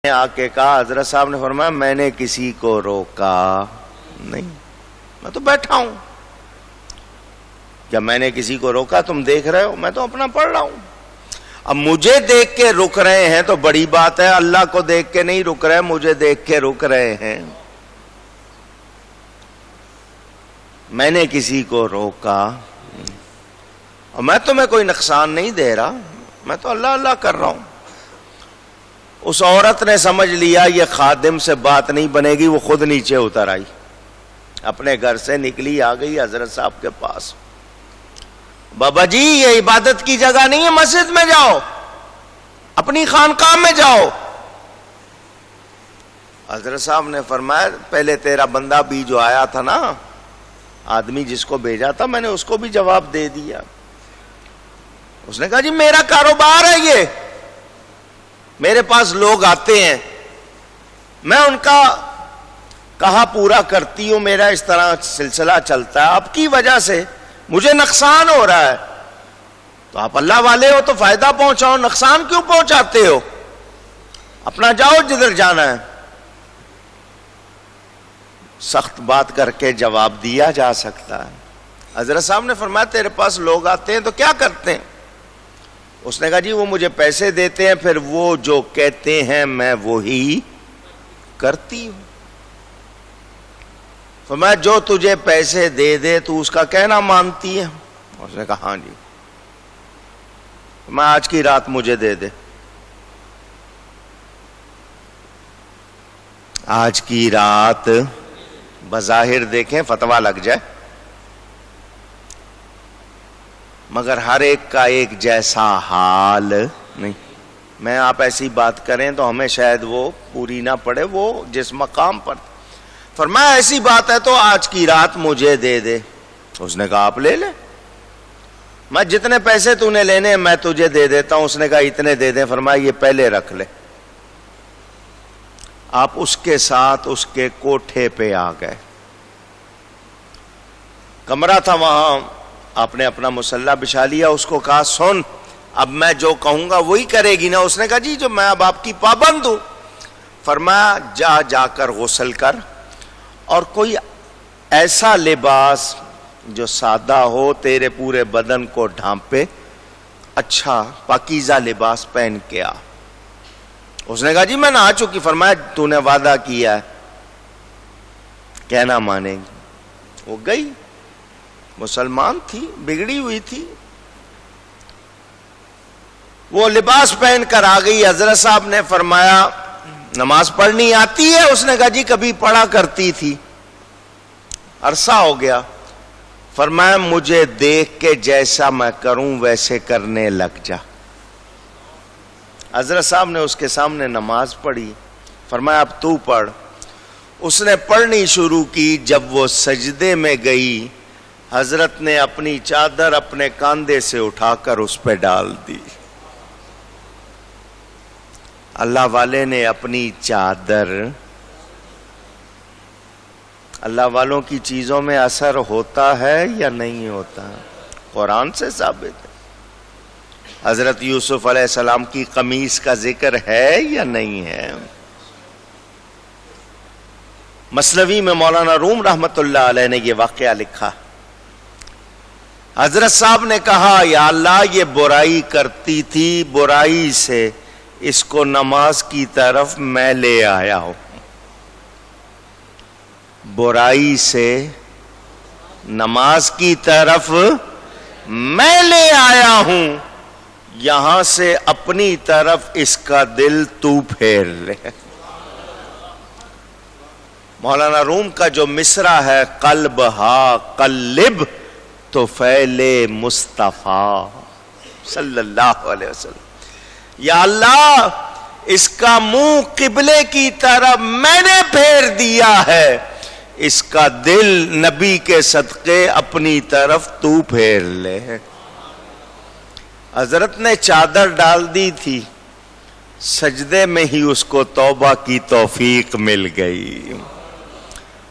آ کے کہا، حضرت صاحب نے فرمایا میں نے کسی کو روکا نہیں، میں تو بیٹھا ہوں. کیا میں نے کسی کو روکا؟ تم دیکھ رہے ہو میں تو اپنا پڑھ رہا ہوں. اب مجھے دیکھ کے رک رہے ہیں تو بڑی بات ہے، اللہ کو دیکھ کے نہیں رک رہے، مجھے دیکھ کے رک رہے ہیں. میں نے کسی کو روکا اور میں تمہیں کوئی نقصان نہیں دے رہا، میں تو اللہ اللہ کر رہا ہوں. اس عورت نے سمجھ لیا یہ خادم سے بات نہیں بنے گی، وہ خود نیچے اتر آئی، اپنے گھر سے نکلی، آ گئی حضرت صاحب کے پاس. بابا جی یہ عبادت کی جگہ نہیں ہے، مسجد میں جاؤ، اپنی خانقاہ میں جاؤ. حضرت صاحب نے فرمایا پہلے تیرا بندہ بھی جو آیا تھا نا، آدمی جس کو بھیجا تھا، میں نے اس کو بھی جواب دے دیا. اس نے کہا جی میرا کاروبار ہے، یہ میرے پاس لوگ آتے ہیں، میں ان کا کہا پورا کرتی ہوں، میرا اس طرح سلسلہ چلتا ہے. آپ کی وجہ سے مجھے نقصان ہو رہا ہے، تو آپ اللہ والے ہو تو فائدہ پہنچاؤ، نقصان کیوں پہنچاتے ہو؟ اپنا جاؤ جدھر جانا ہے. سخت بات کر کے جواب دیا جا سکتا ہے. حضرت صاحب نے فرمایا تیرے پاس لوگ آتے ہیں تو کیا کرتے ہیں؟ اس نے کہا جی وہ مجھے پیسے دیتے ہیں، پھر وہ جو کہتے ہیں میں وہی کرتی ہوں. فرمایا جو تجھے پیسے دے دے تو اس کا کہنا مانتی ہے؟ اس نے کہا ہاں جی. میں آج کی رات مجھے دے دے. آج کی رات بظاہر دیکھیں فتویٰ لگ جائے، مگر ہر ایک کا ایک جیسا حال نہیں. میں آپ ایسی بات کریں تو ہمیں شاید وہ پوری نہ پڑے، وہ جس مقام پر. فرمایا ایسی بات ہے تو آج کی رات مجھے دے دے. اس نے کہا آپ لے لے، میں جتنے پیسے تو نے لینے میں تجھے دے دیتا ہوں. اس نے کہا اتنے دے دیں. فرمایا یہ پہلے رکھ لے. آپ اس کے ساتھ اس کے کوٹھے پہ آ گئے. کمرہ تھا وہاں، آپ نے اپنا مصلی بچھا لیا. اس کو کہا سن اب میں جو کہوں گا وہی کرے گی نا؟ اس نے کہا جی جو میں اب آپ کی پابند ہوں. فرمایا جا کر غسل کر اور کوئی ایسا لباس جو سادہ ہو، تیرے پورے بدن کو ڈھانپے، اچھا پاکیزہ لباس پہن کے آ. اس نے کہا جی میں نہا چکی. فرمایا تو نے وعدہ کیا ہے، کہنا مانیں گی. وہ گئی، مسلمان تھی، بگڑی ہوئی تھی، وہ لباس پہن کر آ گئی. حضرت صاحب نے فرمایا نماز پڑھنی آتی ہے؟ اس نے کہا جی کبھی پڑھا کرتی تھی، عرصہ ہو گیا. فرمایا مجھے دیکھ کے جیسا میں کروں ویسے کرنے لگ جا. حضرت صاحب نے اس کے سامنے نماز پڑھی. فرمایا اب تو پڑھ. اس نے پڑھنی شروع کی. جب وہ سجدے میں گئی، حضرت نے اپنی چادر اپنے کاندھے سے اٹھا کر اس پہ ڈال دی. اللہ والے نے اپنی چادر، اللہ والوں کی چیزوں میں اثر ہوتا ہے یا نہیں ہوتا؟ قرآن سے ثابت ہے. حضرت یوسف علیہ السلام کی قمیص کا ذکر ہے یا نہیں ہے؟ مثنوی میں مولانا روم رحمت اللہ علیہ نے یہ واقعہ لکھا. حضرت صاحب نے کہا یا اللہ یہ برائی کرتی تھی، برائی سے اس کو نماز کی طرف میں لے آیا ہوں. برائی سے نماز کی طرف میں لے آیا ہوں، یہاں سے اپنی طرف اس کا دل تو پھیر لے. مولانا روم کا جو مصرع ہے قلب ہا قلب تو فعل مصطفیٰ صلی اللہ علیہ وسلم، یا اللہ اس کا منہ قبلے کی طرف میں نے پھیر دیا ہے، اس کا دل نبی کے صدقے اپنی طرف تو پھیر لے. حضرت نے چادر ڈال دی تھی، سجدے میں ہی اس کو توبہ کی توفیق مل گئی.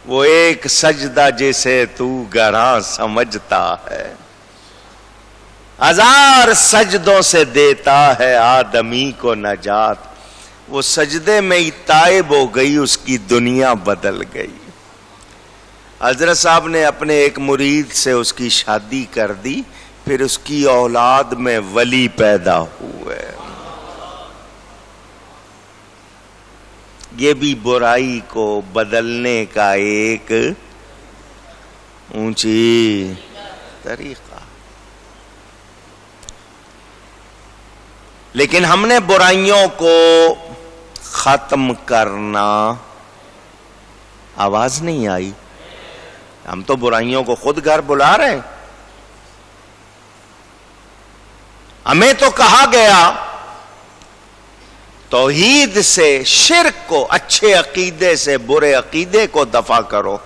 وہ ایک سجدہ جسے تو گراں سمجھتا ہے، ہزار سجدوں سے دیتا ہے آدمی کو نجات. وہ سجدے میں ہی تائب ہو گئی، اس کی دنیا بدل گئی۔ حضرت صاحب نے اپنے ایک مرید سے اس کی شادی کر دی، پھر اس کی اولاد میں ولی پیدا ہوئے۔ یہ بھی برائی کو بدلنے کا ایک اونچی طریقہ، لیکن ہم نے برائیوں کو ختم کرنا، آواز نہیں آئی، ہم تو برائیوں کو خود گھر بلا رہے ہیں۔ ہمیں تو کہا گیا توحید سے شرک کو، اچھے عقیدے سے برے عقیدے کو دفع کرو،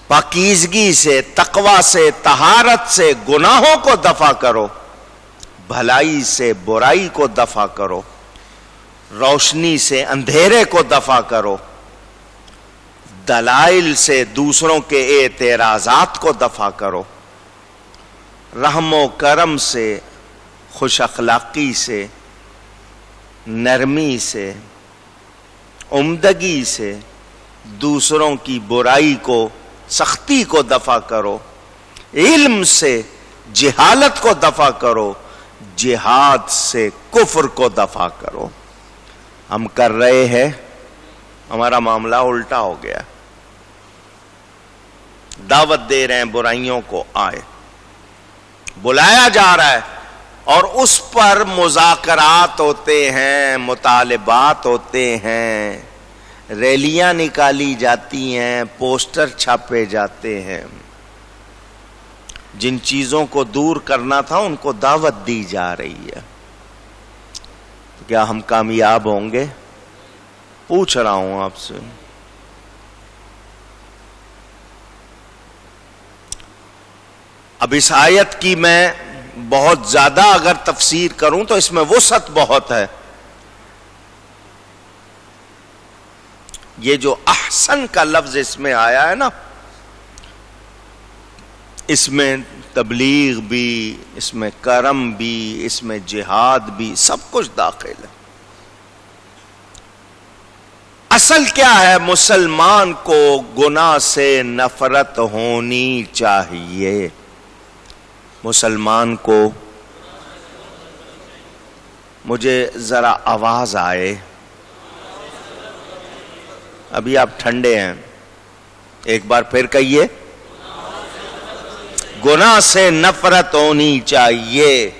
پاکیزگی سے، تقوی سے، طہارت سے گناہوں کو دفع کرو، بھلائی سے برائی کو دفع کرو، روشنی سے اندھیرے کو دفع کرو، دلائل سے دوسروں کے اعتراضات کو دفع کرو، رحم و کرم سے، خوش اخلاقی سے، نرمی سے، عمدگی سے دوسروں کی برائی کو، سختی کو دفع کرو، علم سے جہالت کو دفع کرو، جہاد سے کفر کو دفع کرو۔ ہم کر رہے ہیں، ہمارا معاملہ الٹا ہو گیا، دعوت دے رہے ہیں برائیوں کو، آئے، بلایا جا رہا ہے، اور اس پر مذاکرات ہوتے ہیں، مطالبات ہوتے ہیں، ریلیاں نکالی جاتی ہیں، پوسٹر چھاپے جاتے ہیں۔ جن چیزوں کو دور کرنا تھا ان کو دعوت دی جا رہی ہے۔ کیا ہم کامیاب ہوں گے؟ پوچھ رہا ہوں آپ سے۔ اب اس آیت کی میں بہت زیادہ اگر تفسیر کروں تو اس میں وسعت بہت ہے۔ یہ جو احسن کا لفظ اس میں آیا ہے نا، اس میں تبلیغ بھی، اس میں کرم بھی، اس میں جہاد بھی، سب کچھ داخل ہے۔ اصل کیا ہے؟ مسلمان کو گناہ سے نفرت ہونی چاہیے۔ مسلمان کو، مجھے ذرا آواز آئے، ابھی آپ ٹھنڈے ہیں، ایک بار پھر کہیے، گناہ سے نفرت ہونی چاہیے۔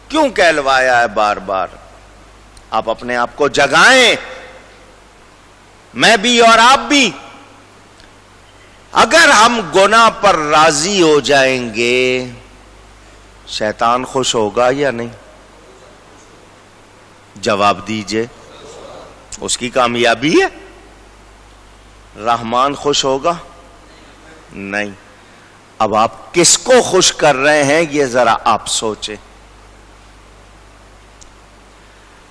کیوں کہلوایا ہے بار بار؟ آپ اپنے آپ کو جگائیں، میں بھی اور آپ بھی۔ اگر ہم گناہ پر راضی ہو جائیں گے، شیطان خوش ہوگا یا نہیں؟ جواب دیجئے، اس کی کامیابی ہے۔ رحمان خوش ہوگا؟ نہیں۔ اب آپ کس کو خوش کر رہے ہیں یہ ذرا آپ سوچیں۔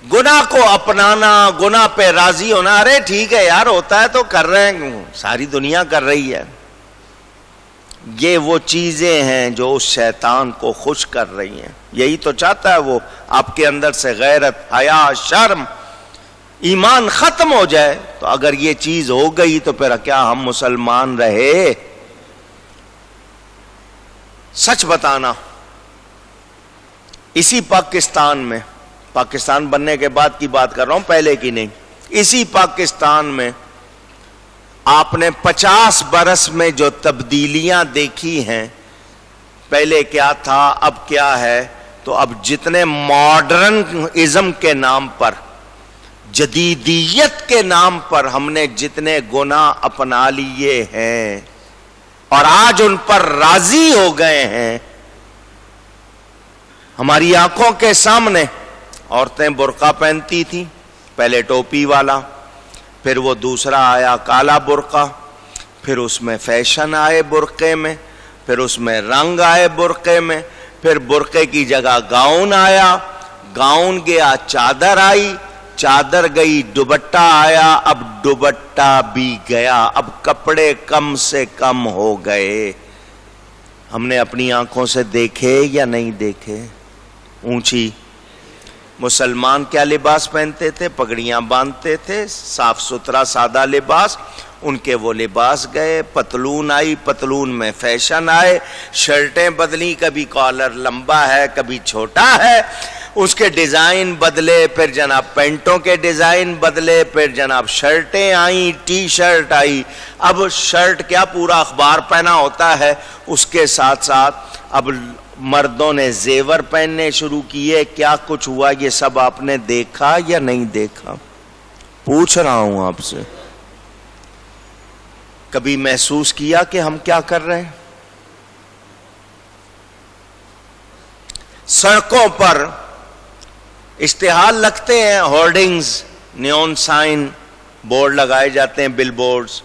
گناہ کو اپنانا، گناہ پہ راضی ہونا، ارے ٹھیک ہے یار، ہوتا ہے تو کر رہے ہیں، ساری دنیا کر رہی ہے، یہ وہ چیزیں ہیں جو اس شیطان کو خوش کر رہی ہیں۔ یہی تو چاہتا ہے وہ، آپ کے اندر سے غیرت، حیا، شرم، ایمان ختم ہو جائے۔ تو اگر یہ چیز ہو گئی تو پھر کیا ہم مسلمان رہے؟ سچ بتانا، اسی پاکستان میں، پاکستان بننے کے بعد کی بات کر رہا ہوں، پہلے کی نہیں، اسی پاکستان میں آپ نے 50 برس میں جو تبدیلیاں دیکھی ہیں، پہلے کیا تھا اب کیا ہے، تو اب جتنے ماڈرن ازم کے نام پر، جدیدیت کے نام پر ہم نے جتنے گناہ اپنا لیے ہیں اور آج ان پر راضی ہو گئے ہیں، ہماری آنکھوں کے سامنے عورتیں برقع پہنتی تھیں، پہلے ٹوپی والا، پھر وہ دوسرا آیا کالا برقع، پھر اس میں فیشن آئے برقعے میں، پھر اس میں رنگ آئے برقعے میں، پھر برقعے کی جگہ گاؤن آیا، گاؤن گیا چادر آئی، چادر گئی دوپٹہ آیا، اب دوپٹہ بھی گیا، اب کپڑے کم سے کم ہو گئے۔ ہم نے اپنی آنکھوں سے دیکھے یا نہیں دیکھے؟ اونچی مسلمان کیا لباس پہنتے تھے؟ پگڑیاں باندھتے تھے، صاف ستھرا سادہ لباس. ان کے وہ لباس گئے، پتلون آئی، پتلون میں فیشن آئے، شرٹیں بدلی، کبھی کالر لمبا ہے کبھی چھوٹا ہے، اس کے ڈیزائن بدلے، پھر جناب پینٹوں کے ڈیزائن بدلے، پھر جناب شرٹیں آئیں، ٹی شرٹ آئی. اب شرٹ کیا پورا اخبار پہنا ہوتا ہے، اس کے ساتھ ساتھ اب مردوں نے زیور پہننے شروع کیے. کیا کچھ ہوا یہ سب آپ نے دیکھا یا نہیں دیکھا؟ پوچھ رہا ہوں آپ سے. کبھی محسوس کیا کہ ہم کیا کر رہے ہیں؟ سڑکوں پر اشتہار لگتے ہیں، ہورڈنگز، نیون سائن، بورڈ لگائے جاتے ہیں، بل بورڈز.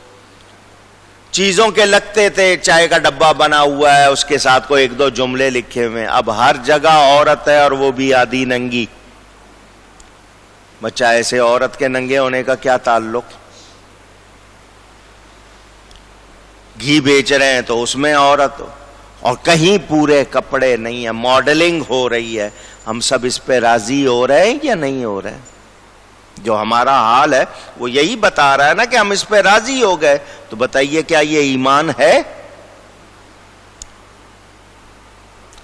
چیزوں کے لگتے تھے، چائے کا ڈبہ بنا ہوا ہے، اس کے ساتھ کوئی ایک دو جملے لکھے ہوئے. اب ہر جگہ عورت ہے اور وہ بھی آدھی ننگی. بچہ ایسے عورت کے ننگے ہونے کا کیا تعلق؟ گھی بیچ رہے ہیں تو اس میں عورت، اور کہیں پورے کپڑے نہیں ہیں، ماڈلنگ ہو رہی ہے. ہم سب اس پہ راضی ہو رہے ہیں یا نہیں ہو رہے ہیں؟ جو ہمارا حال ہے وہ یہی بتا رہا ہے نا کہ ہم اس پہ راضی ہو گئے. تو بتائیے کیا یہ ایمان ہے؟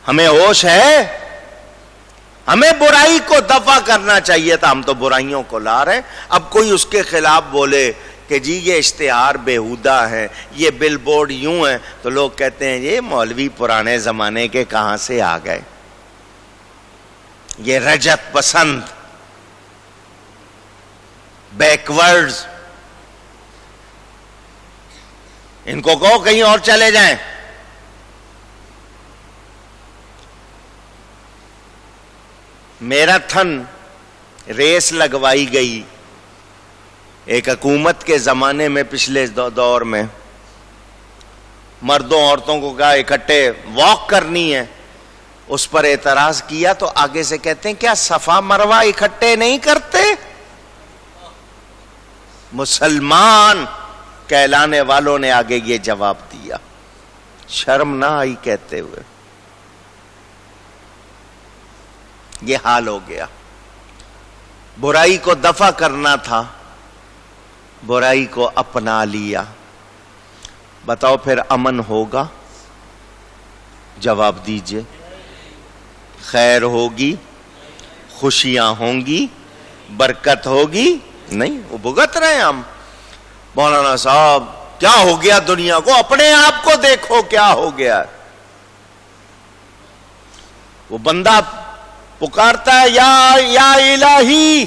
ہمیں ہوش ہے؟ ہمیں برائی کو دفع کرنا چاہیے تھا، ہم تو برائیوں کو لا رہے ہیں. اب کوئی اس کے خلاف بولے کہ جی یہ اشتہار بیہودہ ہے، یہ بل بورڈ یوں ہیں، تو لوگ کہتے ہیں یہ مولوی پرانے زمانے کے کہاں سے آ گئے، یہ رجت پسند، بیکورڈز. ان کو کہو کہیں اور چلے جائیں. میراتھن ریس لگوائی گئی ایک حکومت کے زمانے میں، پچھلے دور میں مردوں عورتوں کو کہا اکٹھے واک کرنی ہے. اس پر اعتراض کیا تو آگے سے کہتے ہیں کیا صفا مروہ اکٹھے نہیں کرتے؟ مسلمان کہلانے والوں نے آگے یہ جواب دیا، شرم نہ آئی کہتے ہوئے. یہ حال ہو گیا. برائی کو دفع کرنا تھا، برائی کو اپنا لیا. بتاؤ پھر امن ہوگا؟ جواب دیجئے. خیر ہوگی؟ خوشیاں ہوں گی؟ برکت ہوگی؟ نہیں، وہ بھگت رہے ہیں ہم. مولانا صاحب کیا ہو گیا دنیا کو؟ اپنے آپ کو دیکھو کیا ہو گیا. وہ بندہ پکارتا ہے یا الہی،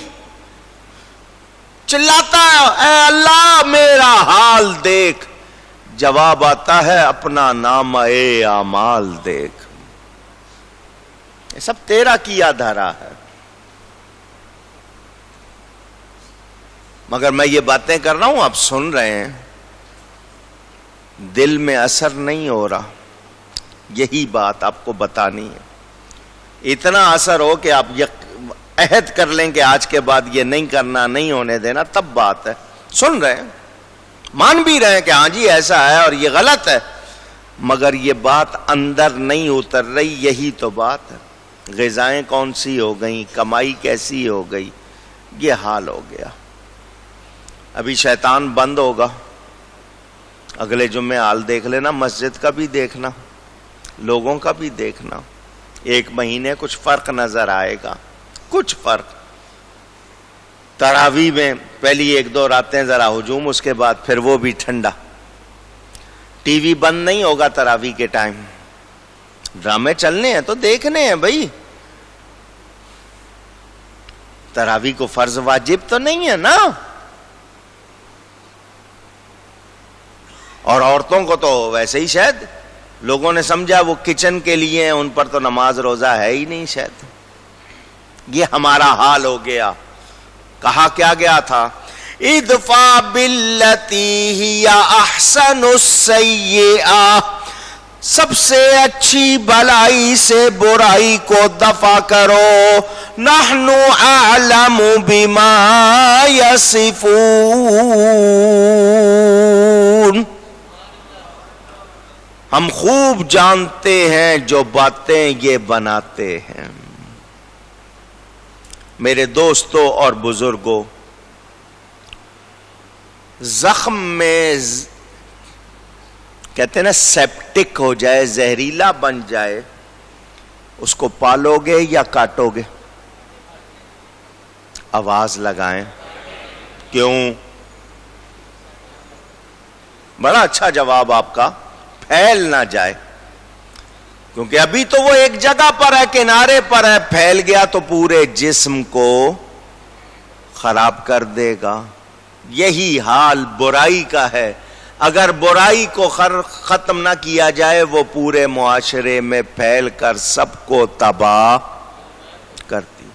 چلاتا ہے اے اللہ میرا حال دیکھ. جواب آتا ہے اپنا نام اے اعمال دیکھ. یہ سب تیرا کیا دھرا ہے. مگر میں یہ باتیں کر رہا ہوں، آپ سن رہے ہیں، دل میں اثر نہیں ہو رہا. یہی بات آپ کو بتانی ہے. اتنا اثر ہو کہ آپ عہد کر لیں کہ آج کے بعد یہ نہیں کرنا، نہیں ہونے دینا، تب بات ہے. سن رہے ہیں، مان بھی رہے ہیں کہ ہاں جی ایسا ہے اور یہ غلط ہے، مگر یہ بات اندر نہیں اتر رہی. یہی تو بات ہے. غذائیں کون سی ہو گئیں، کمائی کیسی ہو گئی، یہ حال ہو گیا. ابھی شیطان بند ہوگا، اگلے جمعے حال دیکھ لینا، مسجد کا بھی دیکھنا، لوگوں کا بھی دیکھنا. ایک مہینے کچھ فرق نظر آئے گا، کچھ فرق. تراویح میں پہلی ایک دو راتیں ذرا ہجوم، اس کے بعد پھر وہ بھی ٹھنڈا. ٹی وی بند نہیں ہوگا تراویح کے ٹائم. ڈرامے چلنے ہیں تو دیکھنے ہیں بھائی. تراویح کو فرض واجب تو نہیں ہے نا. اور عورتوں کو تو ویسے ہی شاید لوگوں نے سمجھا وہ کچن کے لیے ہیں، ان پر تو نماز روزہ ہے ہی نہیں شاید. یہ ہمارا حال ہو گیا. کہا کیا گیا تھا؟ ادفع باللتی ہی احسن السیئہ، سب سے اچھی بلائی سے برائی کو دفع کرو. نحن اعلم بما یصفون، ہم خوب جانتے ہیں جو باتیں یہ بناتے ہیں. میرے دوستوں اور بزرگوں، زخم میں کہتے ہیں نا سیپٹک ہو جائے، زہریلا بن جائے، اس کو پالو گے یا کاٹو گے؟ آواز لگائیں. کیوں؟ بڑا اچھا جواب آپ کا. پھیل نہ جائے، کیونکہ ابھی تو وہ ایک جگہ پر ہے، کنارے پر ہے، پھیل گیا تو پورے جسم کو خراب کر دے گا. یہی حال برائی کا ہے. اگر برائی کو ختم نہ کیا جائے وہ پورے معاشرے میں پھیل کر سب کو تباہ کرتی.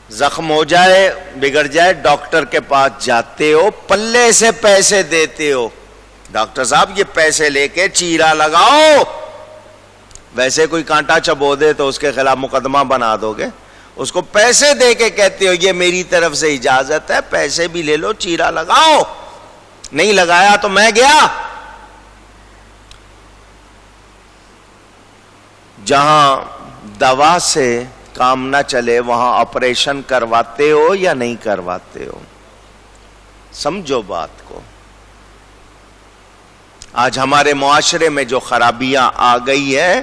زخم ہو جائے، بگڑ جائے، ڈاکٹر کے پاس جاتے ہو، پلے سے پیسے دیتے ہو، ڈاکٹر صاحب یہ پیسے لے کے چیرا لگاؤ. ویسے کوئی کانٹا چبو دے تو اس کے خلاف مقدمہ بنا دو گے. اس کو پیسے دے کے کہتے ہو یہ میری طرف سے اجازت ہے، پیسے بھی لے لو، چیرا لگاؤ. نہیں لگایا تو میں گیا. جہاں دوا سے کام نہ چلے وہاں آپریشن کرواتے ہو یا نہیں کرواتے ہو؟ سمجھو بات کو. آج ہمارے معاشرے میں جو خرابیاں آ گئی ہے،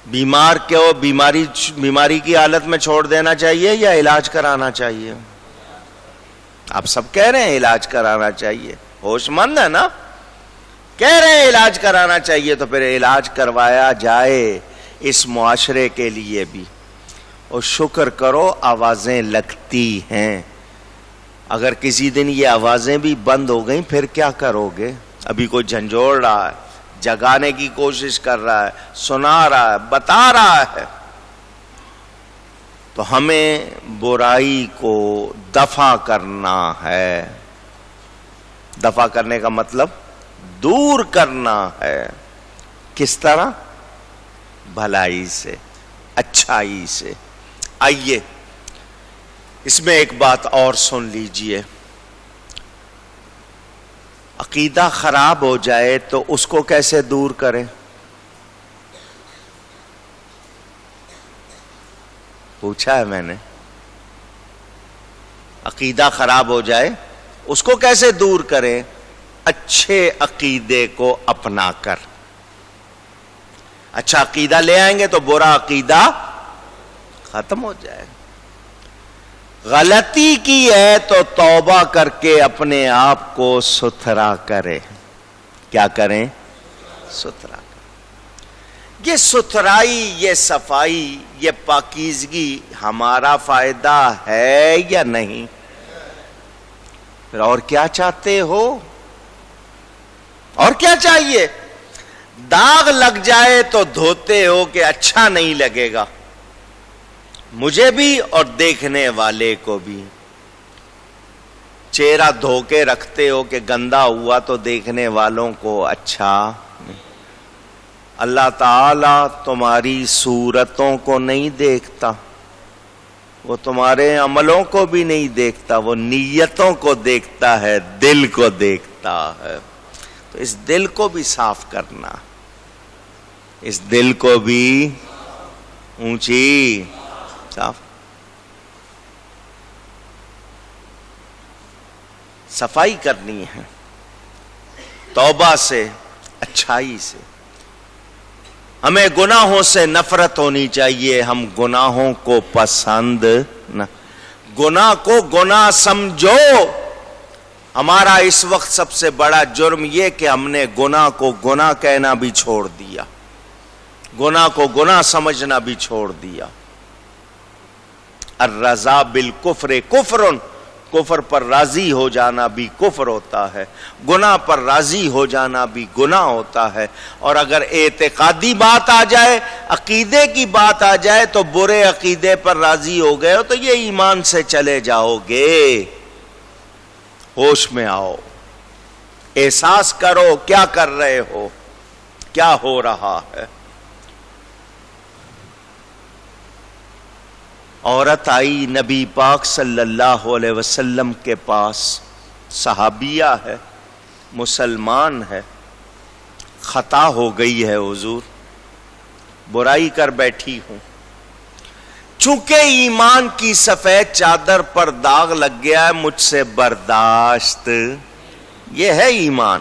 بیمار کو بیماری کی حالت میں چھوڑ دینا چاہیے یا علاج کرانا چاہیے؟ آپ سب کہہ رہے ہیں علاج کرانا چاہیے. ہوش مند ہے نا؟ کہہ رہے ہیں علاج کرانا چاہیے، تو پھر علاج کروایا جائے اس معاشرے کے لیے بھی. اور شکر کرو آوازیں لگتی ہیں. اگر کسی دن یہ آوازیں بھی بند ہو گئیں پھر کیا کرو گے؟ ابھی کوئی جھنجھوڑ رہا ہے، جگانے کی کوشش کر رہا ہے، سنا رہا ہے، بتا رہا ہے. تو ہمیں برائی کو دفع کرنا ہے. دفع کرنے کا مطلب دور کرنا ہے. کس طرح؟ بھلائی سے، اچھائی سے. آئیے اس میں ایک بات اور سن لیجئے. عقیدہ خراب ہو جائے تو اس کو کیسے دور کریں؟ پوچھا ہے میں نے. عقیدہ خراب ہو جائے اس کو کیسے دور کریں؟ اچھے عقیدے کو اپنا کر. اچھا عقیدہ لے آئیں گے تو برا عقیدہ ختم ہو جائے. غلطی کی ہے تو توبہ کر کے اپنے آپ کو ستھرا کرے. کیا کریں؟ ستھرا کریں. یہ ستھرائی، یہ صفائی، یہ پاکیزگی ہمارا فائدہ ہے یا نہیں؟ پھر اور کیا چاہتے ہو؟ اور کیا چاہیے؟ داغ لگ جائے تو دھوتے ہو کہ اچھا نہیں لگے گا مجھے بھی اور دیکھنے والے کو بھی. چہرہ دھو کے رکھتے ہو کہ گندا ہوا تو دیکھنے والوں کو اچھا. اللہ تعالی تمہاری صورتوں کو نہیں دیکھتا، وہ تمہارے عملوں کو بھی نہیں دیکھتا، وہ نیتوں کو دیکھتا ہے، دل کو دیکھتا ہے. تو اس دل کو بھی صاف کرنا، اس دل کو بھی اونچی صاف. صفائی کرنی ہے توبہ سے، اچھائی سے. ہمیں گناہوں سے نفرت ہونی چاہیے. ہم گناہوں کو پسند نہ، گناہ کو گناہ سمجھو. ہمارا اس وقت سب سے بڑا جرم یہ کہ ہم نے گناہ کو گناہ کہنا بھی چھوڑ دیا، گناہ کو گناہ سمجھنا بھی چھوڑ دیا. الرضا بالکفر کفر، کفر پر راضی ہو جانا بھی کفر ہوتا ہے، گناہ پر راضی ہو جانا بھی گناہ ہوتا ہے. اور اگر اعتقادی بات آ جائے، عقیدے کی بات آ جائے تو برے عقیدے پر راضی ہو گئے ہو تو یہ ایمان سے چلے جاؤ گے. ہوش میں آؤ، احساس کرو کیا کر رہے ہو، کیا ہو رہا ہے. عورت آئی نبی پاک صلی اللہ علیہ وسلم کے پاس، صحابیہ ہے، مسلمان ہے. خطا ہو گئی ہے حضور، برائی کر بیٹھی ہوں. چونکہ ایمان کی سفید چادر پر داغ لگ گیا ہے مجھ سے برداشت. یہ ہے ایمان.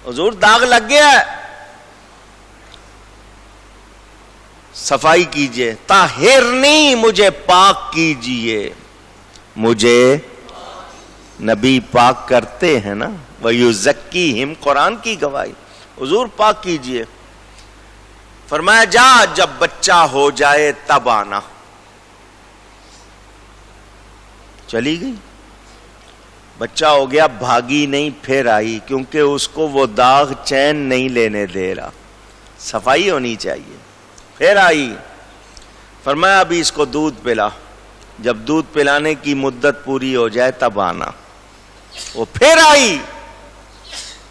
حضور داغ لگ گیا ہے, صفائی کیجئے. طاہرنی, مجھے پاک کیجئے. مجھے نبی پاک کرتے ہیں نا, وَيُزَكِّيهِمْ, قرآن کی گواہی. حضور پاک کیجئے. فرمایا جا, جب بچہ ہو جائے تب آنا. چلی گئی. بچہ ہو گیا, بھاگی نہیں, پھر آئی, کیونکہ اس کو وہ داغ چین نہیں لینے دے رہا. صفائی ہونی چاہیے. پھر آئی. فرمایا ابھی اس کو دودھ پلا. جب دودھ پلانے کی مدت پوری ہو جائے تب آنا. وہ پھر آئی,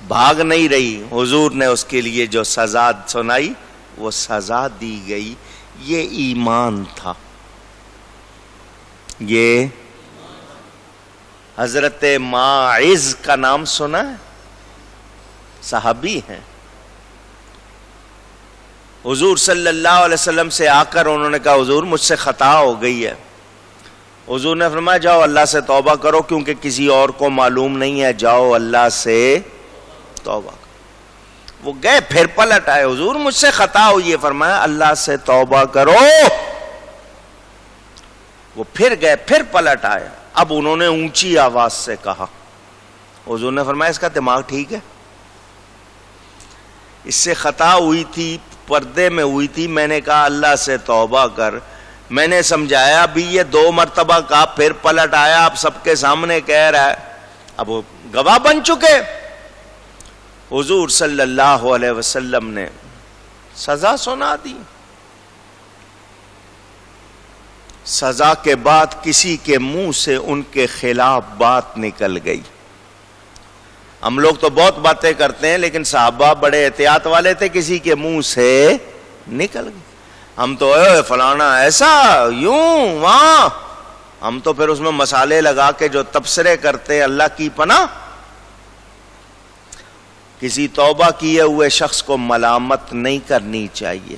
بھاگ نہیں رہی. حضور نے اس کے لیے جو سزا سنائی وہ سزا دی گئی. یہ ایمان تھا. یہ حضرت ماعز کا نام سنا ہے؟ صحابی ہیں. حضور صلی اللہ علیہ وسلم سے آ کر انہوں نے کہا حضور مجھ سے خطا ہو گئی ہے. حضور نے فرمایا جاؤ اللہ سے توبہ کرو, کیونکہ کسی اور کو معلوم نہیں ہے, جاؤ اللہ سے توبہ کرو. وہ گئے, پھر پلٹ آئے. حضور مجھ سے خطا ہوئی ہے. فرمایا اللہ سے توبہ کرو. وہ پھر گئے, پھر پلٹ آئے. اب انہوں نے اونچی آواز سے کہا. حضور نے فرمایا اس کا دماغ ٹھیک ہے, اس سے خطا ہوئی تھی, پردے میں ہوئی تھی. میں نے کہا اللہ سے توبہ کر. میں نے سمجھایا بھی یہ 2 مرتبہ کہا, پھر پلٹ آیا, اب سب کے سامنے کہہ رہا ہے. اب وہ گواہ بن چکے. حضور صلی اللہ علیہ وسلم نے سزا سنا دی. سزا کے بعد کسی کے منہ سے ان کے خلاف بات نکل گئی. ہم لوگ تو بہت باتیں کرتے ہیں, لیکن صحابہ بڑے احتیاط والے تھے, کسی کے منہ سے نکل گئی. ہم تو فلانا ایسا یوں وہاں, ہم تو پھر اس میں مسالے لگا کے جو تبصرے کرتے ہیں. اللہ کی پناہ. کسی توبہ کیے ہوئے شخص کو ملامت نہیں کرنی چاہیے.